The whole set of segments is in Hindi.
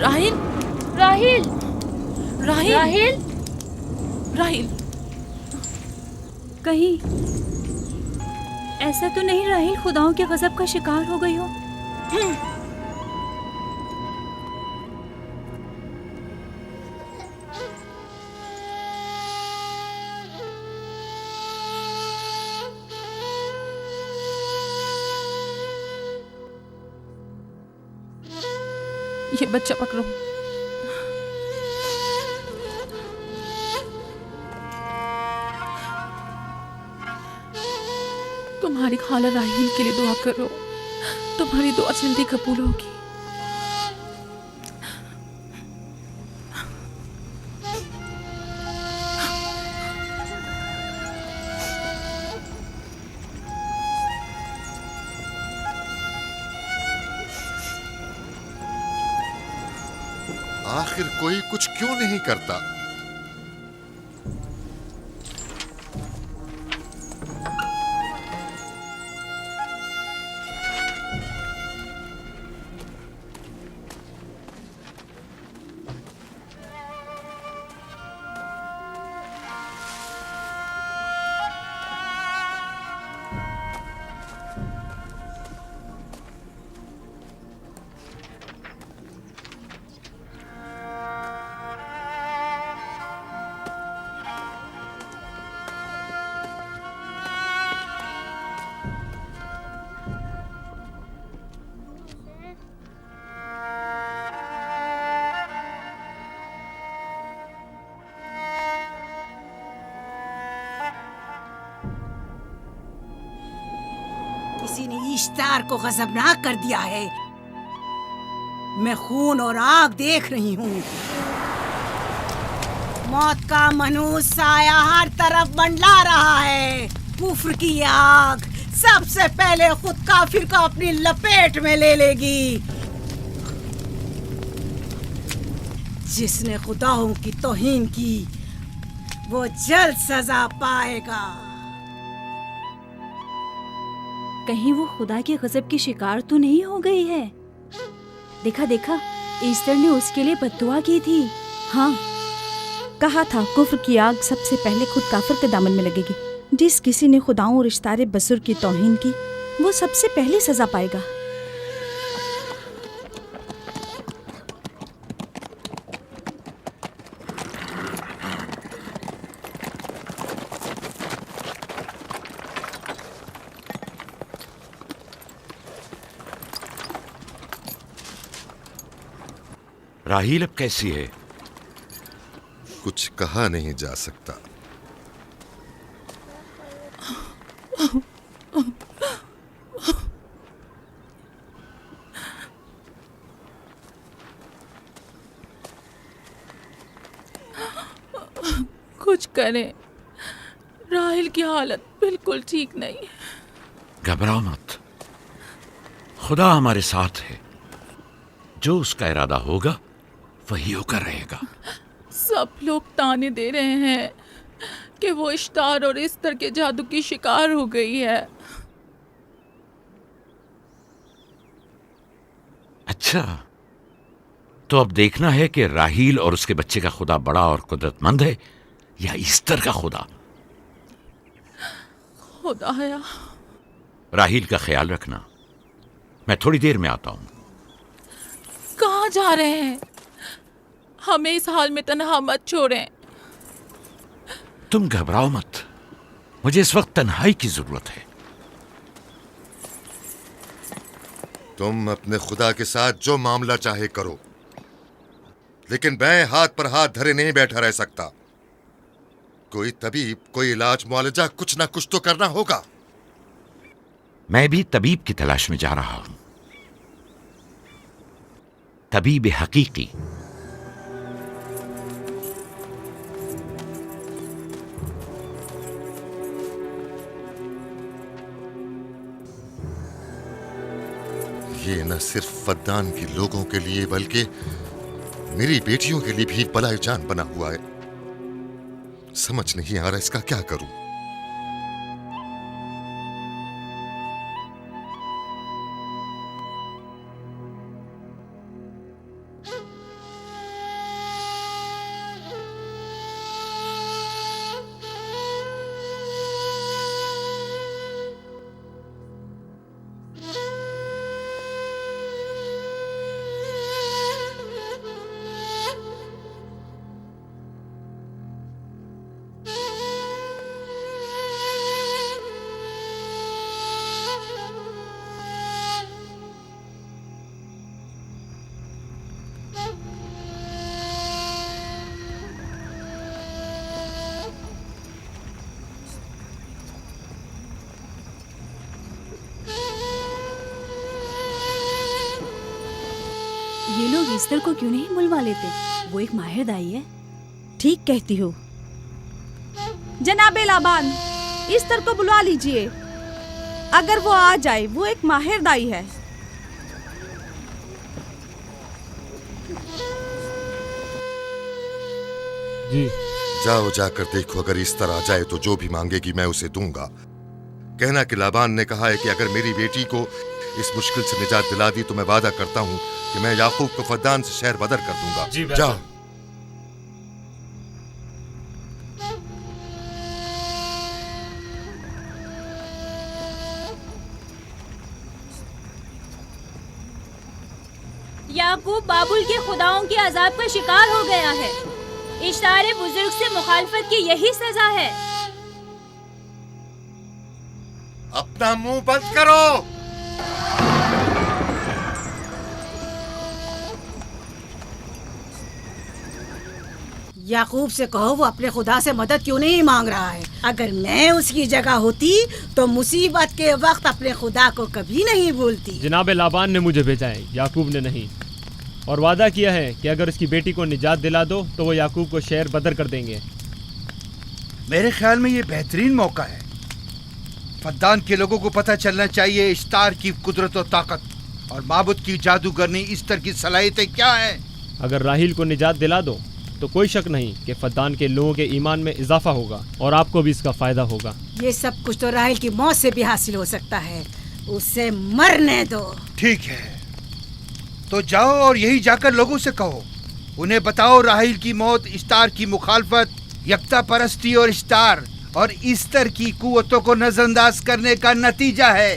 राहिल, राहिल, राहिल, राहिल, राहिल। कहीं ऐसा तो नहीं राहिल खुदाओं के गजब का शिकार हो गई हो? ये बच्चा पकड़ो। तुम्हारी खाला राहिल के लिए दुआ करो, तुम्हारी दुआ जल्दी कबूल होगी। आखिर कोई कुछ क्यों नहीं करता? किसी ने इश्तार को गजबनाक कर दिया है। मैं खून और आग देख रही हूँ। मौत का मनहूस साया हर तरफ मंडला रहा है। कुफ्र की आग सबसे पहले खुद काफिर को अपनी लपेट में ले लेगी। जिसने खुदाओं की तौहीन की वो जल्द सजा पाएगा। कहीं वो खुदा के गजब की शिकार तो नहीं हो गई है? देखा देखा, ईस्टर ने उसके लिए बद्दुआ की थी। हाँ, कहा था कुफ्र की आग सबसे पहले खुद काफिर के दामन में लगेगी। जिस किसी ने खुदाओं और इश्तारे बसुर की तौहीन की वो सबसे पहले सजा पाएगा। राहील अब कैसी है? कुछ कहा नहीं जा सकता। कुछ करें, राहिल की हालत बिल्कुल ठीक नहीं है। घबराओ मत, खुदा हमारे साथ है। जो उसका इरादा होगा वही होकर रहेगा। सब लोग ताने दे रहे हैं कि वो इश्तार और इस्तर के जादू की शिकार हो गई है। अच्छा, तो अब देखना है कि राहील और उसके बच्चे का खुदा बड़ा और कुदरतमंद है या ईस्टर का खुदा। खुदाया, राहील का ख्याल रखना। मैं थोड़ी देर में आता हूं। कहाँ जा रहे हैं? हमें इस हाल में तन्हा मत छोड़ें। तुम घबराओ मत, मुझे इस वक्त तन्हाई की जरूरत है। तुम अपने खुदा के साथ जो मामला चाहे करो, लेकिन मैं हाथ पर हाथ धरे नहीं बैठा रह सकता। कोई तबीब, कोई इलाज मुआलजा, कुछ ना कुछ तो करना होगा। मैं भी तबीब की तलाश में जा रहा हूं। तबीब हकीकी। ये न सिर्फ फद्दान के लोगों के लिए बल्कि मेरी बेटियों के लिए भी बलाए जान बना हुआ है। समझ नहीं आ रहा इसका क्या करूं। ये लोग ईस्टर को क्यों नहीं बुलवा लेते? वो एक माहिर दाई है। ठीक कहती हो। जनाबे लाबान, ईस्टर को बुलवा लीजिए। अगर वो आ जाए, वो एक माहिर दाई है। जी जाओ, जाकर देखो, अगर इस तरह आ जाए तो जो भी मांगेगी मैं उसे दूंगा। कहना कि लाबान ने कहा है कि अगर मेरी बेटी को इस मुश्किल से निजात दिला दी तो मैं वादा करता हूँ कि मैं याकूब को फद्दान से शहर बदर कर दूंगा। जी जाओ। याकूब बाबुल के खुदाओं के अजाब का शिकार हो गया है। इश्तारे बुजुर्ग से मुखालफत की यही सजा है। अपना मुंह बंद करो। याकूब से कहो वो अपने खुदा से मदद क्यों नहीं मांग रहा है। अगर मैं उसकी जगह होती तो मुसीबत के वक्त अपने खुदा को कभी नहीं भूलती। जनाब लाबान ने मुझे भेजा है, याकूब ने नहीं, और वादा किया है कि अगर उसकी बेटी को निजात दिला दो तो वो याकूब को शहर बदर कर देंगे। मेरे ख्याल में ये बेहतरीन मौका है। फद्दान के लोगों को पता चलना चाहिए इश्तार की कुदरत और ताकत और माबुद की जादूगरनी इश्तार की सलाहियतें क्या हैं। अगर राहील को निजात दिला दो तो कोई शक नहीं कि फद्दान के लोगों के ईमान में इजाफा होगा और आपको भी इसका फायदा होगा। ये सब कुछ तो राहिल की मौत से भी हासिल हो सकता है। उसे मरने दो। ठीक है, तो जाओ और यही जाकर लोगों से कहो, उन्हें बताओ राहील की मौत इश्तार की मुखालफत, यकता परस्ती और इश्तार और ईस्टर की कुव्वतों को नजरअंदाज करने का नतीजा है।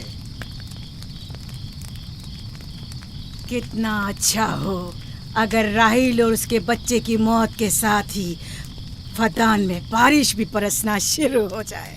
कितना अच्छा हो अगर राहील और उसके बच्चे की मौत के साथ ही फद्दान में बारिश भी बरसना शुरू हो जाए।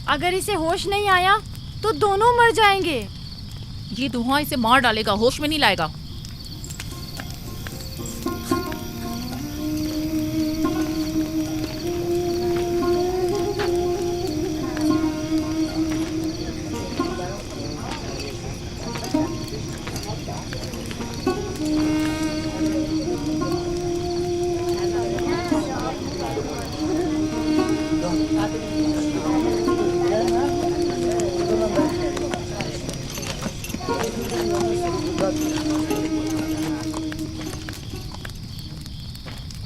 अगर इसे होश नहीं आया तो दोनों मर जाएंगे। ये धुआं इसे मार डालेगा, होश में नहीं लाएगा।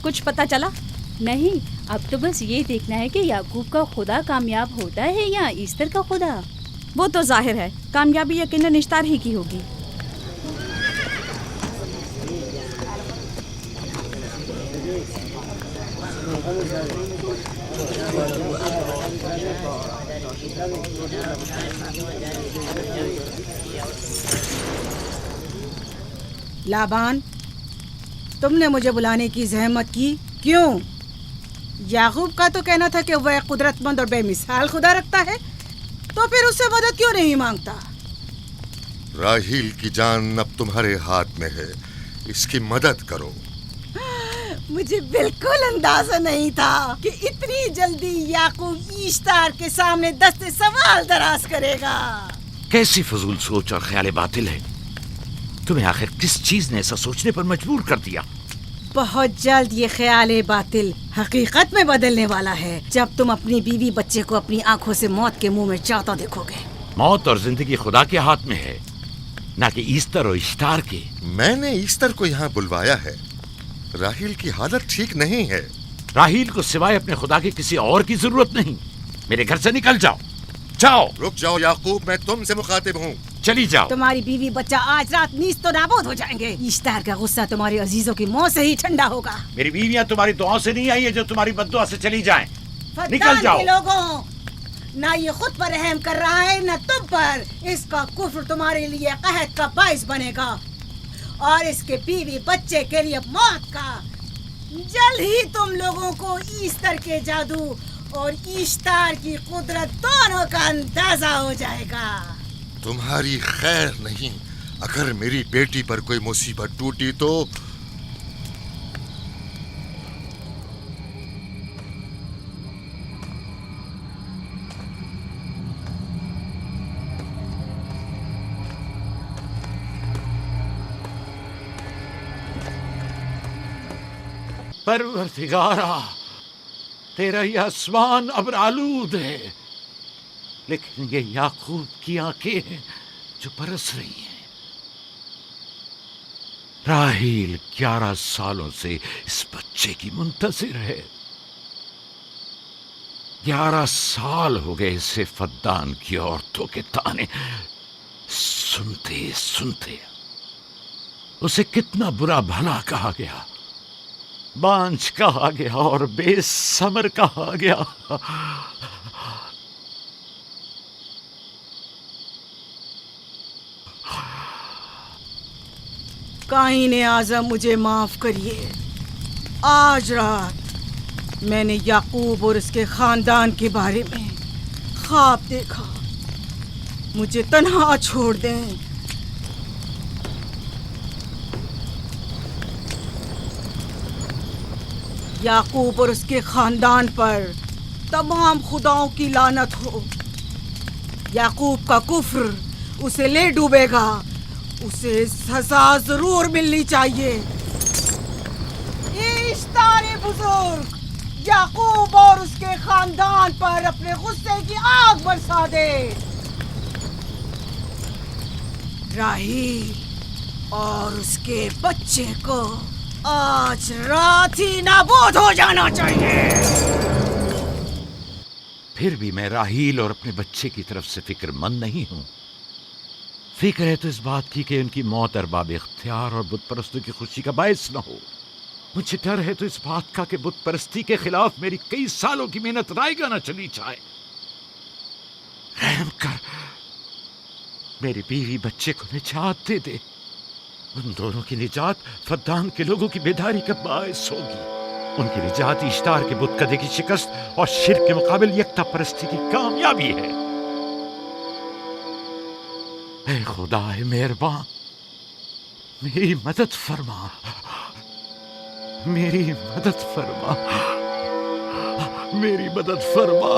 कुछ पता चला? नहीं, अब तो बस ये देखना है कि याकूब का खुदा कामयाब होता है या ईस्टर का खुदा। वो तो जाहिर है कामयाबी यकीनन इश्तार ही की होगी। लाबान, तुमने मुझे बुलाने की जहमत की क्यों? याकूब का तो कहना था कि वह कुदरतमंद और बेमिसाल खुदा रखता है, तो फिर उससे मदद क्यों नहीं मांगता? राहील की जान अब तुम्हारे हाथ में है, इसकी मदद करो। मुझे बिल्कुल अंदाजा नहीं था कि इतनी जल्दी याकूब ईश्तार के सामने दस्ते सवाल दराज करेगा। कैसी फजूल सोच और ख्याल बातिल है। तुम्हें आखिर किस चीज ने ऐसा सोचने पर मजबूर कर दिया? बहुत जल्द ये ख्याल बातिल हकीकत में बदलने वाला है, जब तुम अपनी बीवी बच्चे को अपनी आंखों से मौत के मुंह में जाता देखोगे। मौत और जिंदगी खुदा के हाथ में है, ना कि ईस्टर और इश्तार के। मैंने ईस्टर को यहाँ बुलवाया है। राहील की हालत ठीक नहीं है। राहील को सिवाय अपने खुदा के किसी और की जरूरत नहीं। मेरे घर से निकल जाओ। जाओ। रुक जाओ याकूब, मैं तुमसे मुखातिब हूँ। चली जाओ। तुम्हारी बीवी बच्चा आज रात नीज तो नाबूद हो जाएंगे। इश्तार का गुस्सा तुम्हारे अजीजों की मौत से ही ठंडा होगा। मेरी बीवियां तुम्हारी दुआओं से नहीं आई है जो तुम्हारी बद्दुआ से चली जाएं। निकल फद्दान जाओ। के लोगों, ना ये खुद पर रहम कर रहा है ना तुम पर। इसका कुफ्र तुम्हारे लिए कहत का बाइस बनेगा और इसके बीवी बच्चे के लिए मौत का। जल्द ही तुम लोगों को ईस्टर के जादू और ईश्तार की कुदरत दोनों का अंदाजा हो जाएगा। तुम्हारी खैर नहीं, अगर मेरी बेटी पर कोई मुसीबत टूटी तो परवरदिगारा, तेरा ये आसमान अब आलूद है, लेकिन ये याकूब की आंखें हैं जो बरस रही हैं। राहील 11 सालों से इस बच्चे की मुंतजिर है। 11 साल हो गए इसे फद्दान की औरतों के ताने सुनते सुनते। उसे कितना बुरा भला कहा गया, बांझ कहा गया और बेसमर कहा गया। काईने आज़म मुझे माफ करिए। आज रात मैंने याकूब और उसके खानदान के बारे में ख्वाब देखा। मुझे तन्हा छोड़ दें। याकूब और उसके खानदान पर तमाम खुदाओं की लानत हो। याकूब का कुफ्र उसे ले डूबेगा, उसे सजा जरूर मिलनी चाहिए। इश्तारे बुजुर्ग याकूब और उसके खानदान पर अपने गुस्से की आग बरसा दे। राहील और उसके बच्चे को आज रात ही नाबूद हो जाना चाहिए। फिर भी मैं राहील और अपने बच्चे की तरफ से फिक्रमंद नहीं हूं। फिक्र है तो इस बात की कि उनकी मौत अरबाब इख्तियार और बुत परस्तों की खुशी का बायस न हो। मुझे डर है तो इस बात का कि बुत परस्ती के खिलाफ मेरी कई सालों की मेहनत रायगा न चली जाए। रहम कर, मेरी बीवी बच्चे को निजात दे दे। उन दोनों की निजात फद्दान के लोगों की बेदारी का बायस होगी। उनकी निजात इश्तार के बुत कदे की शिकस्त और शिर्क के मुकाबिल यकता परस्ती की कामयाबी है। ऐ खुदा है मेहरबान, मेरी मदद फरमा, मेरी मदद फरमा, मेरी मदद फरमा।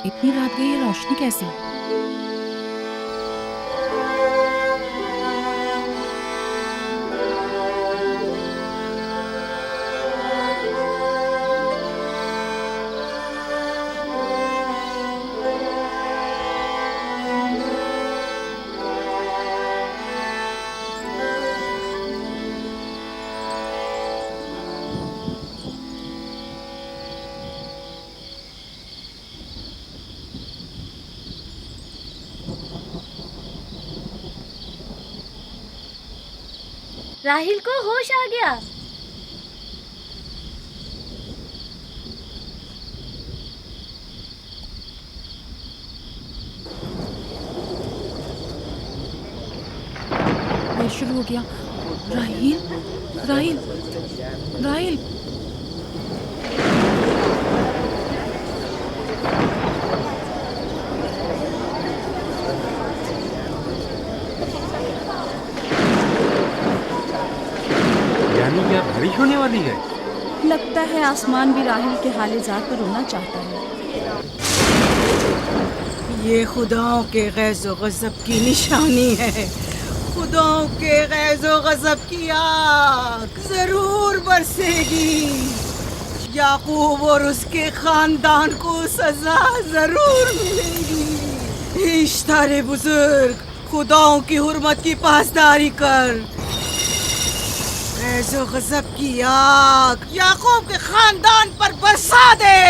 इतनी रात गई, ये रोशनी कैसी? राहिल को होश आ गया। ये शुरू हो गया। राहिल, राहिल, राहिल। यानी क्या बारिश होने वाली है? लगता है आसमान भी राहिल के हाले ज़ात पर रोना चाहता है। ये खुदाओं के गैज़ो गज़ब की निशानी है। खुदाओं के गैज़ो गज़ब की आग जरूर बरसेगी। याकूब और उसके खानदान को सजा जरूर मिलेगी। इश्तारे बुजुर्ग, खुदाओं की हुर्मत की पासदारी कर। गैज़ो गज़ब की आग याकूब के खानदान पर बरसा दे।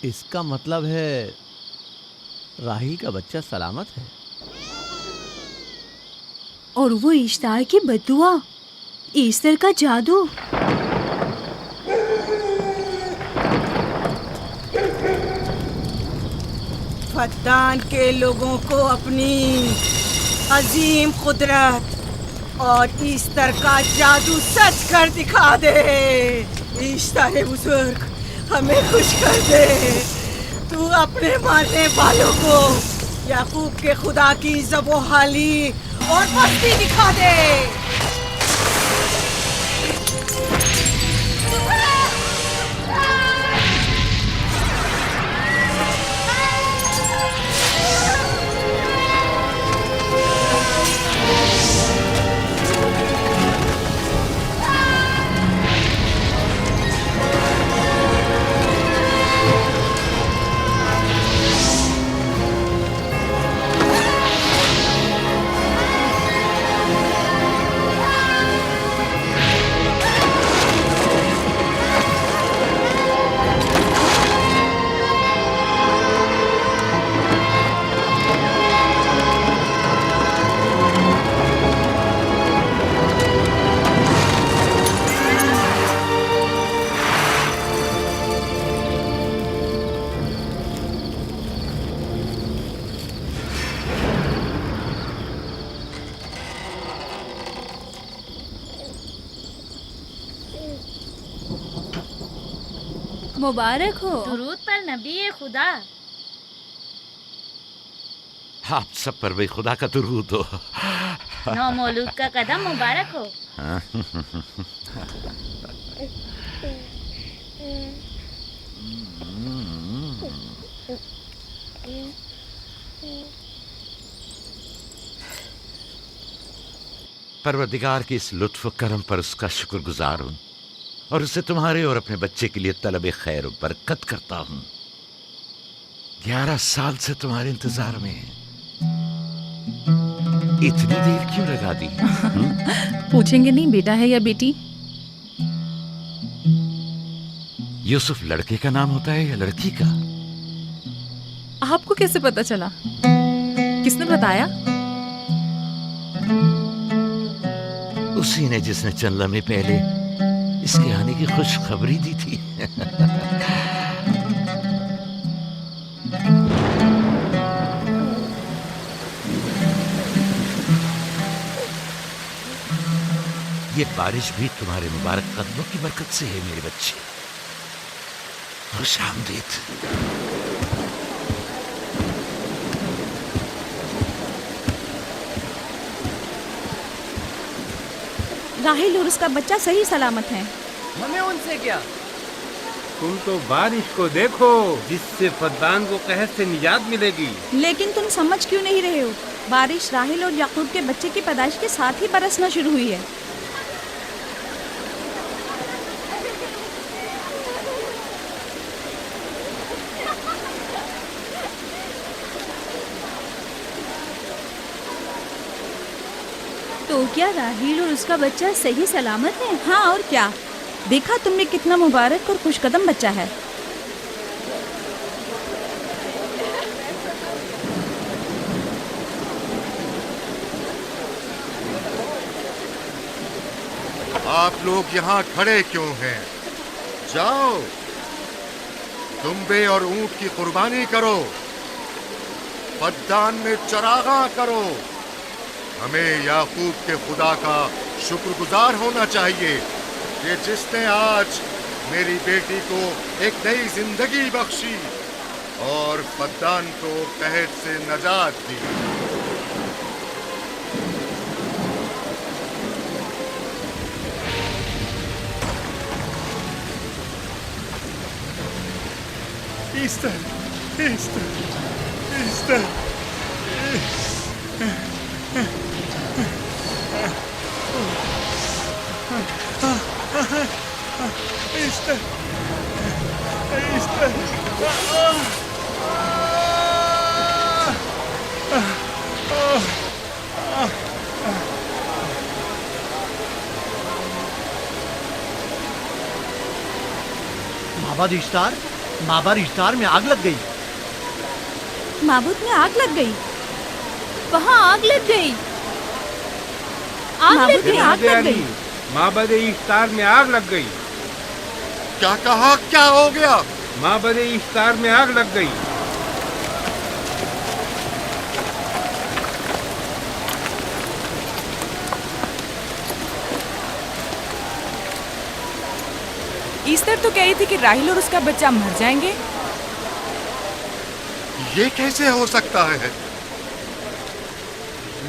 इसका मतलब है राहिल का बच्चा सलामत है। और वो इश्तार की बद्दुआ, ईस्टर का जादू। फद्दान के लोगों को अपनी अजीम कुदरत और ईस्टर का जादू सच कर दिखा दे। ईस्टर बुजुर्ग, हमें खुश कर दे। तू अपने मारने वालों को याकूब के खुदा की ज़बोहाली और मस्ती दिखा दे। मुबारक हो। दुरूद पर नबी खुदा। आप सब पर भी खुदा का दुरूद हो। नौ मौलूद का कदम मुबारक हो। परवरदिगार की इस लुत्फ करम पर उसका शुक्रगुजार हूँ और उसे तुम्हारे और अपने बच्चे के लिए तलब खैर और बरकत करता हूँ। 11 साल से तुम्हारे इंतजार में हैं। इतनी देर क्यों लगा दी? पूछेंगे नहीं बेटा है या बेटी? यूसुफ लड़के का नाम होता है या लड़की का? आपको कैसे पता चला? किसने बताया? उसी ने जिसने चंद लम्हे पहले इसके आने की खुशखबरी दी थी। ये बारिश भी तुम्हारे मुबारक कदमों की बरकत से है मेरे बच्चे। खुश आमदीद। राहिल और उसका बच्चा सही सलामत हैं। हमें उनसे क्या? तुम तो बारिश को देखो, जिससे फद्दान को कहर से निजात मिलेगी। लेकिन तुम समझ क्यों नहीं रहे हो? बारिश राहिल और याकूब के बच्चे की पैदाइश के साथ ही बरसना शुरू हुई है। तो क्या राहिल और उसका बच्चा सही सलामत है? हाँ और क्या। देखा तुमने कितना मुबारक और खुशकदम बच्चा है। आप लोग यहाँ खड़े क्यों हैं? जाओ, दुम्बे और ऊंट की कुर्बानी करो, फद्दान में चरागा करो। हमें याकूब के खुदा का शुक्रगुजार होना चाहिए कि जिसने आज मेरी बेटी को एक नई जिंदगी बख्शी और फद्दान को कहर से नजात दी। माबाद इश्तार में आग लग गई। माबूद में आग लग गई। वहाँ आग लग गई। माबूद में आग लग गई। माबद इश्तार में आग लग गई। क्या कहा? क्या हो गया? माबद इश्तार में आग लग गई। ईस्टर तो कह रही थी कि राहिल और उसका बच्चा मर जाएंगे। ये कैसे हो सकता है?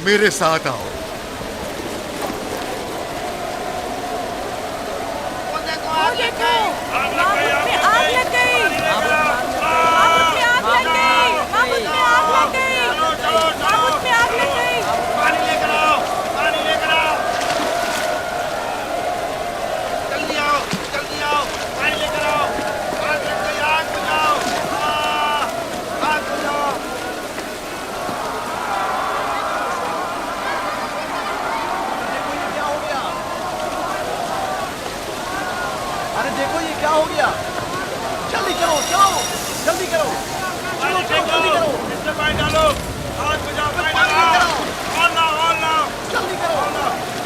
मेरे साथ आओ। देखो, माबूद में आग लग गई। माबूद में आग लग गई। माबूद में आग लग गई। माबूद में आग लग गई। पानी लेकर आओ, पानी लेकर आओ। जल्दी आओ, जल्दी आओ, पानी लेकर आओ। आग लग गई, आग बुझाओ। आग बुझाओ। अरे देखो ये क्या हो गया। जल्दी करो, चलो जल्दी करो। चलो चलो जल्दी करो। इसमें पानी डालो, आग बुझाओ, पानी डालो। और लाओ, जल्दी करो।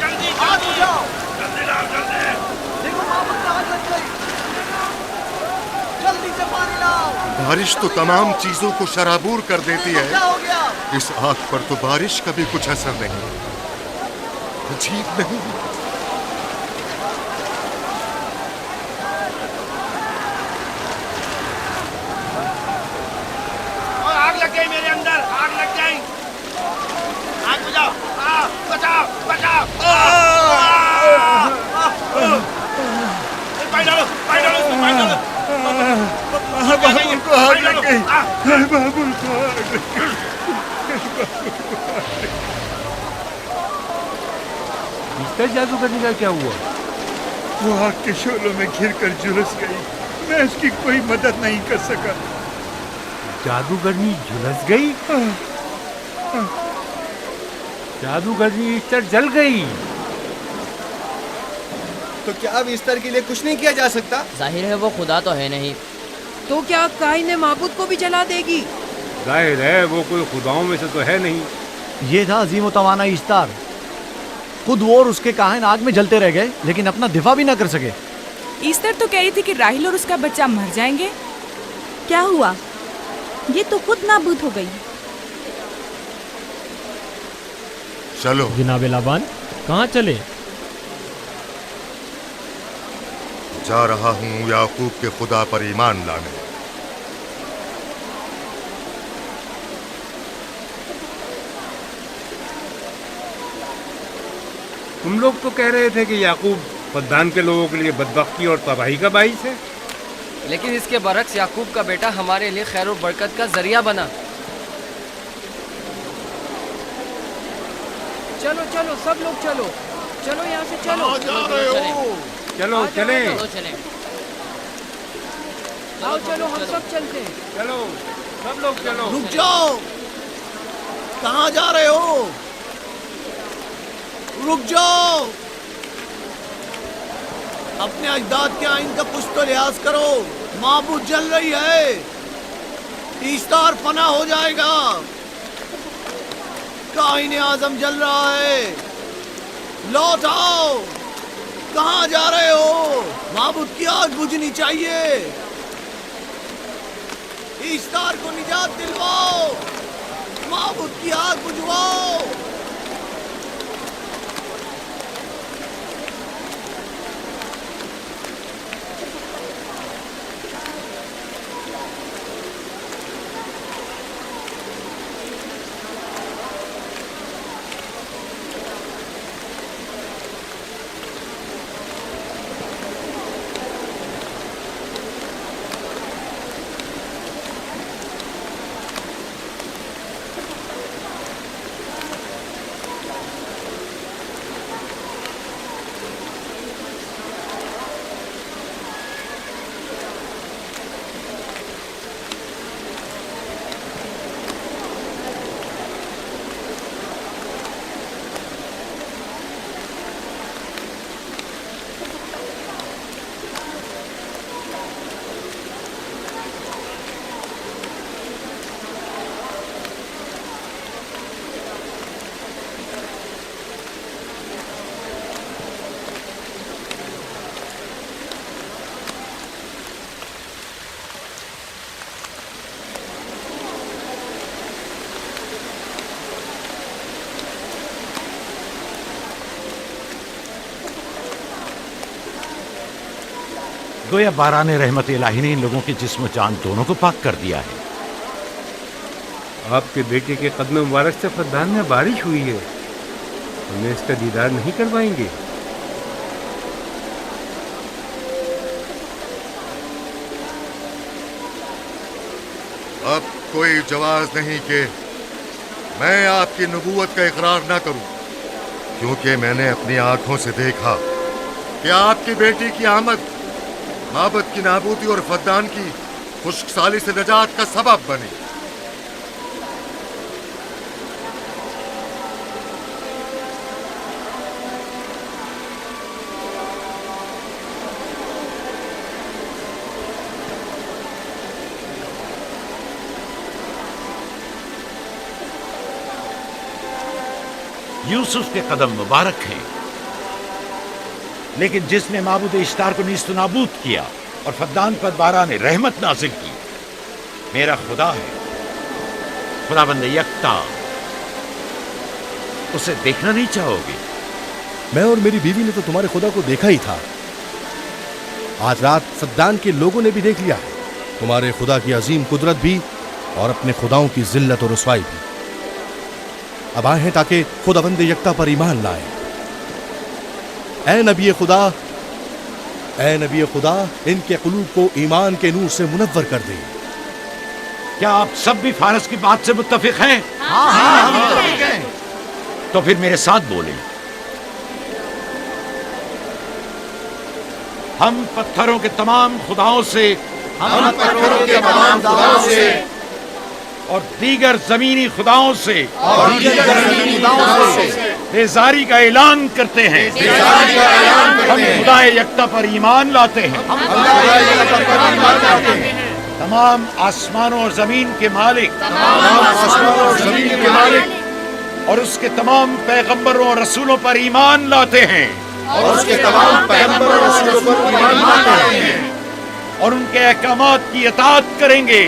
जल्दी आग बुझाओ। जल्दी लाओ, जल्दी। देखो माबूद में आग लग गई। जल्दी से पानी लाओ। बारिश तो तमाम चीजों को शराबूर कर देती है। क्या हो गया? इस आग पर तो बारिश का भी कुछ असर नहीं। अजीब नहीं? और आग लग गई मेरे अंदर, आग लग गई। आग बुझाओ, बचाओ, बचाओ। पानी डालो, पानी डालो, इसमें पानी डालो। बाबुल को आग लग गई। बाबुल को आग लग गई। मिस्टर जादूगरनी का क्या हुआ? वो आग के शोलों में घिरकर झुलस गई। मैं उसकी कोई मदद नहीं कर सका। जादूगरनी झुलस गई? जादूगरनी इस्तर जल गई। तो क्या अब इस्तर के लिए कुछ नहीं किया जा सकता? जाहिर है वो खुदा तो है नहीं। तो क्या काइन माबूद को भी जला देगी? जाहिर है वो कोई खुदाओं में से तो है नहीं। ये था अजीम तवाना इस्तार। खुद वो और उसके काहिन आग में जलते रह गए, लेकिन अपना दिफा भी ना कर सके। ईस्टर तो कह रही थी कि राहिल और उसका बच्चा मर जाएंगे। क्या हुआ? ये तो खुद नाबूद हो गई। चलो जनाब लाबान, कहाँ चले? जा रहा हूँ याकूब के खुदा पर ईमान लाने। तुम लोग तो कह रहे थे कि याकूब फद्दान के लोगों के लिए बदबख्ती और तबाही का बाइस है। लेकिन इसके बरक्स याकूब का बेटा हमारे लिए खैर और बरकत का जरिया बना। चलो चलो सब लोग चलो, चलो यहाँ से चलो। चलो चले, आओ चलो हम सब चलते हैं। चलो सब लोग चलो। रुक जाओ, कहाँ जा रहे हो? रुक जाओ, अपने अजदाद के आइन का कुछ तो लिहाज करो। माबूद जल रही है, ईस्तार फना हो जाएगा। काइन आजम जल रहा है, लौट आओ। कहाँ जा रहे हो? माबूद की आग बुझनी चाहिए। ईस्तार को निजात दिलवाओ, माबूद की आग बुझवाओ। गोया बारान रहमत इलाही ने इन लोगों के जिस्म जान दोनों को पाक कर दिया है। आपके बेटे के कदम मुबारक से फद्दान में बारिश हुई है, हमें इसका दीदार नहीं करवाएंगे। अब कोई जवाज नहीं कि मैं आपकी नबूवत का इकरार ना करूं, क्योंकि मैंने अपनी आंखों से देखा कि आपकी बेटी की आमद माबद की नाबूदी और फद्दान की खुश्कसाली से निजात का सबब बनी। यूसुफ के कदम मुबारक हैं, लेकिन जिसने माबूद इश्तार को नीस्त नाबूद किया और फद्दान पर बारान रहमत नाजिल की, मेरा खुदा है, खुदाबंद यकता। उसे देखना नहीं चाहोगे? मैं और मेरी बीवी ने तो तुम्हारे खुदा को देखा ही था। आज रात फद्दान के लोगों ने भी देख लिया है तुम्हारे खुदा की अजीम कुदरत भी और अपने खुदाओं की जिल्लत और रुसवाई भी। अब आए हैं ताकि खुदाबंद यकता पर ईमान लाए। ऐ नबी खुदा, इनके कुलूब को ईमान के नूर से मुनव्वर कर दे। क्या आप सब भी फारस की बात से मुत्तफिक हैं? हाँ, हम मुत्तफिक हैं। तो फिर मेरे साथ बोलें। हम पत्थरों के तमाम खुदाओं से और दीगर जमीनी खुदाओं से बेजारी का ऐलान करते हैं। हम खुदा यकता पर ईमान लाते हैं। तमाम आसमानों और जमीन के मालिक और उसके तमाम पैगंबरों और रसूलों पर ईमान लाते हैं और उनके अहकामात की इताअत करेंगे।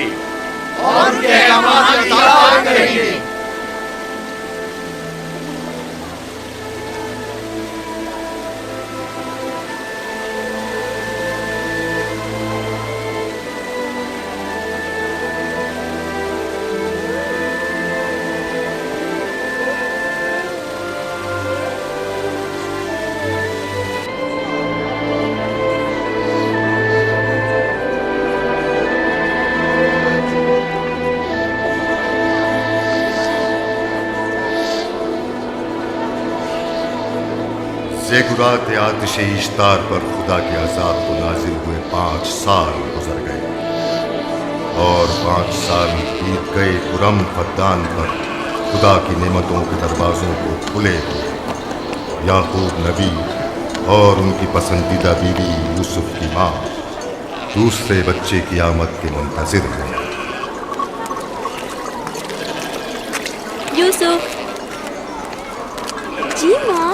शेकुरात आतिश इश्तार पर खुदा के अजाब को नाजिल हुए 5 साल गुजर गए और 5 साल बीत गए खुरम फद्दान पर खुदा की नेमतों के दरवाजों को खुले हुए। याकूब नबी और उनकी पसंदीदा बीवी यूसुफ की माँ दूसरे बच्चे की आमद के मुंतजिर हैं। यूसुफ। जी माँ।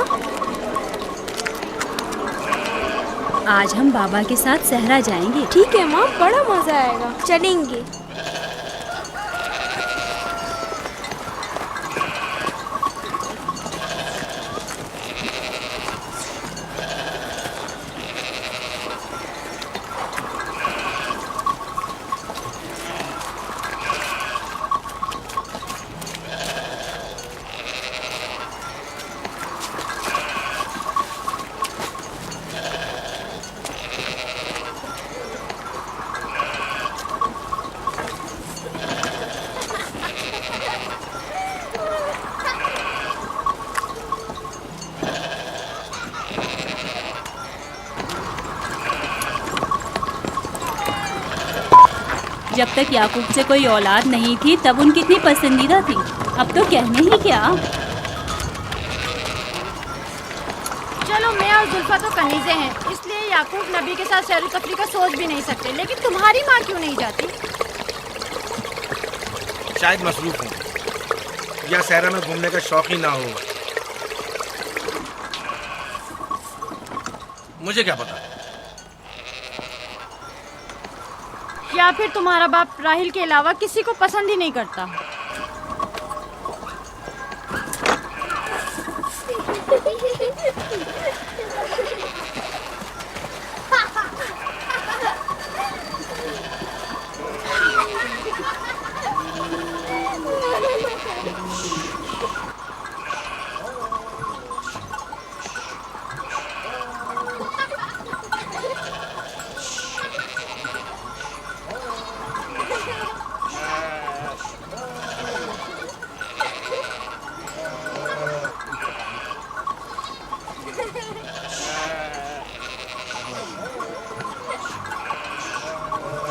आज हम बाबा के साथ सहरा जाएंगे। ठीक है माँ, बड़ा मजा आएगा, चलेंगे। जब तक याकूब से कोई औलाद नहीं थी तब उनकी इतनी पसंदीदा थी, अब तो कहने ही क्या। चलो मैं और जुल्फा तो कनीज़े हैं, इसलिए याकूब नबी के साथ सैर तफरी का सोच भी नहीं सकते, लेकिन तुम्हारी माँ क्यों नहीं जाती? शायद मसरूफ हूँ या सहरा में घूमने का शौक ही ना हो, मुझे क्या पता। या फिर तुम्हारा बाप राहिल के अलावा किसी को पसंद ही नहीं करता।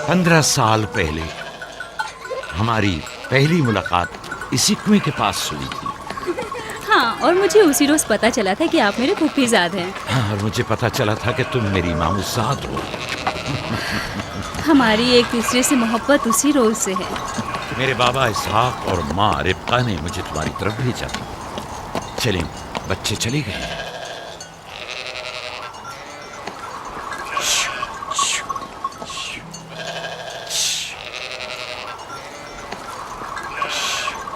पंद्रह साल पहले हमारी पहली मुलाकात इसी कुएं के पास हुई थी। हाँ, और मुझे उसी रोज पता चला था कि आप मेरे फूफीजाद हैं। हाँ, और मुझे पता चला था कि तुम मेरी मामूजाद हो। हमारी एक दूसरे से मोहब्बत उसी रोज से है। मेरे बाबा इसहाक और माँ रिब्का ने मुझे तुम्हारी तरफ भेजा। चलें, बच्चे चले गए।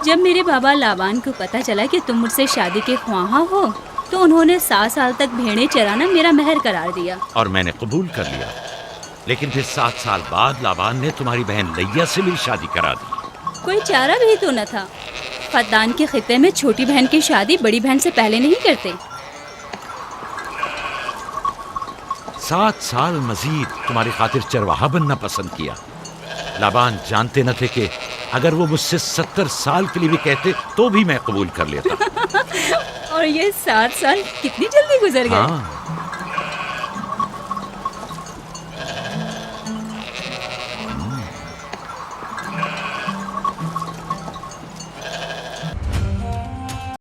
जब मेरे बाबा लाबान को पता चला कि तुम मुझसे शादी के ख्वाहा हो, तो उन्होंने 7 साल तक भेड़ें चराना मेरा महर करार दिया। और मैंने कबूल कर लिया। लेकिन फिर 7 साल बाद लाबान ने तुम्हारी बहन लैया से मेरी शादी करा दी। कोई चारा भी तो न था। फद्दान के खित्ते में छोटी बहन की शादी बड़ी बहन से पहले नहीं करते। 7 साल मजीद तुम्हारी खातिर चरवाहा बनना पसंद किया। लाबान जानते न थे कि अगर वो मुझसे 70 साल के लिए भी कहते तो भी मैं कबूल कर लेता। और ये 7 साल कितनी जल्दी गुजर गए। हाँ,